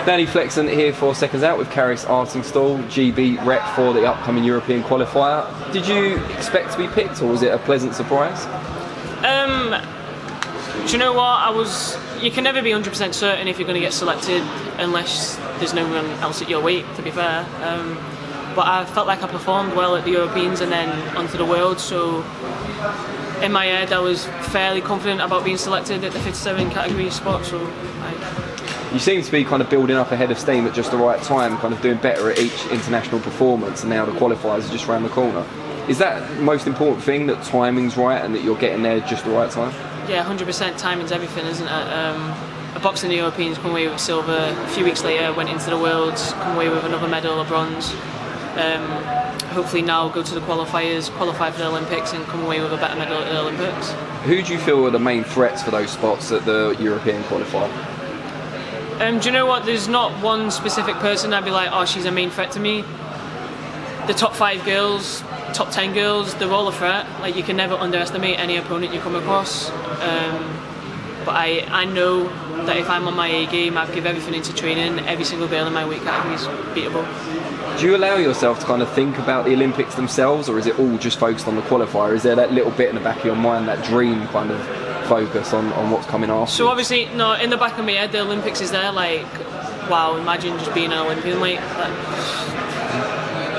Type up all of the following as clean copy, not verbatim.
Danny Flexon here for Seconds Out with Karriss Artinstall, GB rep for the upcoming European qualifier. Did you expect to be picked, or was it a pleasant surprise? Do you know what? You can never be 100% certain if you're going to get selected unless there's no one else at your weight, to be fair. But I felt like I performed well at the Europeans and then onto the Worlds, so in my head I was fairly confident about being selected at the 57 category spot. So you seem to be kind of building up ahead of steam at just the right time, kind of doing better at each international performance, and now the qualifiers are just around the corner. Is that the most important thing, that timing's right and that you're getting there just the right time? Yeah, 100% timing's everything, isn't it? I boxed in the Europeans, come away with silver. A few weeks later, went into the Worlds, come away with another medal, a bronze. Hopefully now go to the qualifiers, qualify for the Olympics and come away with a better medal at the Olympics. Who do you feel are the main threats for those spots at the European qualifier? Do you know what? There's not one specific person I'd be like, oh, she's a main threat to me. The top 5 girls, top 10 girls, they're all a threat. Like, you can never underestimate any opponent you come across. But I know that if I'm on my A game, I give everything into training. Every single girl in my weight category is beatable. Do you allow yourself to kind of think about the Olympics themselves, or is it all just focused on the qualifier? Is there that little bit in the back of your mind, that dream kind of focus on what's coming after? So obviously, no, in the back of my head, the Olympics is there. Like, wow, imagine just being an Olympian. Like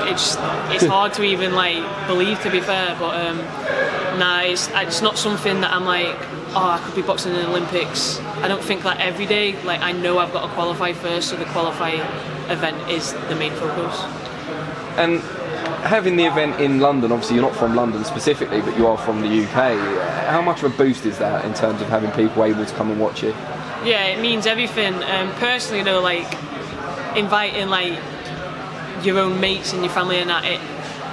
it's hard to even believe, to be fair. But nah, it's not something that I'm like, oh, I could be boxing in the Olympics. I don't think that every day. Like, I know I've got to qualify first, so the qualify event is the main focus. And having the event in London, obviously you're not from London specifically, but you are from the UK. How much of a boost is that in terms of having people able to come and watch it? Yeah, it means everything. Personally, though, inviting your own mates and your family and that,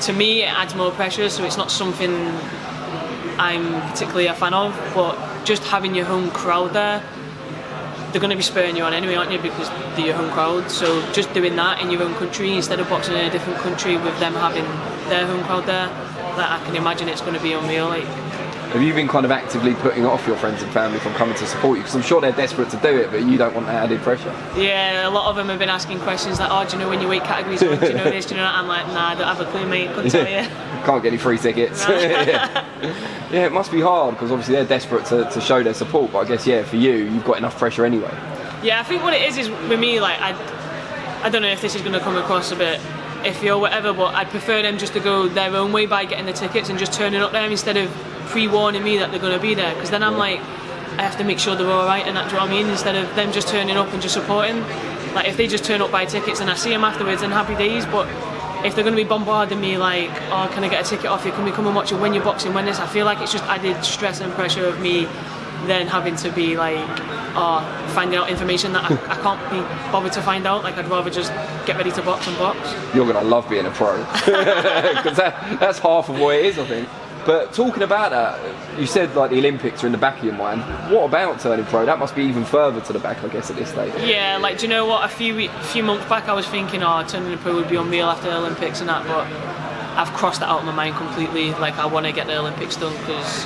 to me it adds more pressure. So it's not something I'm particularly a fan of. But just having your home crowd there, they're going to be spurring you on anyway, aren't you? Because they're your home crowd. So just doing that in your own country instead of boxing in a different country with them having their home crowd there, I can imagine it's going to be unreal. Have you been kind of actively putting off your friends and family from coming to support you? Because I'm sure they're desperate to do it, but you don't want that added pressure. Yeah, a lot of them have been asking questions like, oh, do you know when your weight categories on? Do you know this? Do you know that? I'm like, nah, I don't have a clue, mate. Couldn't tell you. Can't get any free tickets. Yeah, it must be hard because obviously they're desperate to show their support. But I guess, yeah, for you, you've got enough pressure anyway. Yeah, I think what it is with me, I don't know if this is going to come across a bit iffy or whatever, but I'd prefer them just to go their own way by getting the tickets and just turning up there instead of pre-warning me that they're going to be there, because then I'm like, I have to make sure they're alright and that, do you know what I mean, instead of them just turning up and just supporting. Like, if they just turn up, buy tickets and I see them afterwards, then happy days. But if they're going to be bombarding me like, oh, can I get a ticket off you, can we come and watch it when you're boxing, when this, I feel like it's just added stress and pressure of me then having to be finding out information that I can't be bothered to find out. Like, I'd rather just get ready to box and box. You're going to love being a pro, because that's half of what it is, I think. But talking about that, you said the Olympics are in the back of your mind. What about turning pro? That must be even further to the back, I guess, at this stage. Yeah, do you know what? A few months back I was thinking, oh, turning pro would be unreal after the Olympics and that, but I've crossed that out of my mind completely. I want to get the Olympics done, because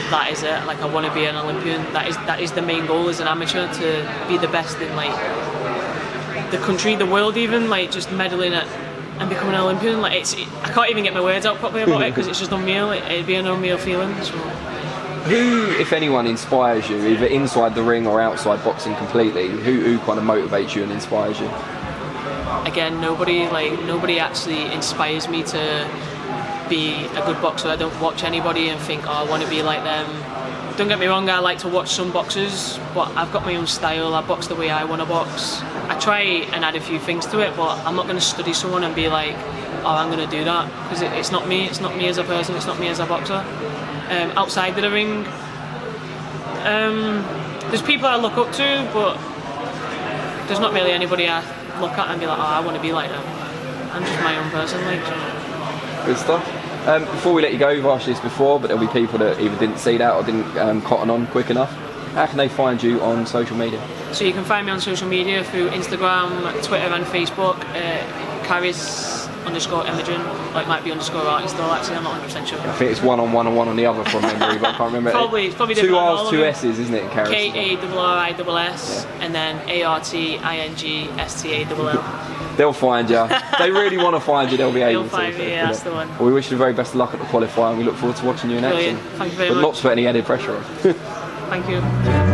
that is it. I want to be an Olympian. That is the main goal as an amateur, to be the best in the country, the world even, just medaling at and becoming an Olympian. I can't even get my words out properly about it, because it's just unreal. It'd be an unreal feeling. So. Who, if anyone, inspires you, either inside the ring or outside boxing completely? Who kind of motivates you and inspires you? Again, nobody. Nobody actually inspires me to be a good boxer. I don't watch anybody and think, oh, I want to be like them. Don't get me wrong, I like to watch some boxers, but I've got my own style. I box the way I want to box. I try and add a few things to it, but I'm not going to study someone and be like, oh, I'm going to do that, because it's not me. It's not me as a person. It's not me as a boxer. Outside of the ring, there's people I look up to, but there's not really anybody I look at and be like, oh, I want to be like them. I'm just my own person. Good stuff. Before we let you go, you've asked this before, but there'll be people that either didn't see that or didn't cotton on quick enough. How can they find you on social media? So you can find me on social media through Instagram, Twitter and Facebook, Karriss underscore Imogen, like might be underscore Artingstall. Actually, I'm not 100% sure. I think it's one on one and one on the other from memory, but I can't remember. It's probably two different on R's, all two of them. S's, isn't it, in Karriss? KARRISS, and then ARTINGSTALL. They'll find you. They really want to find you. They'll be able They'll to. find me. Yeah, that's the one. Well, we wish you the very best of luck at the qualifier, and we look forward to watching you in action. Brilliant. Thank you very but much. not to put any added pressure on. Thank you.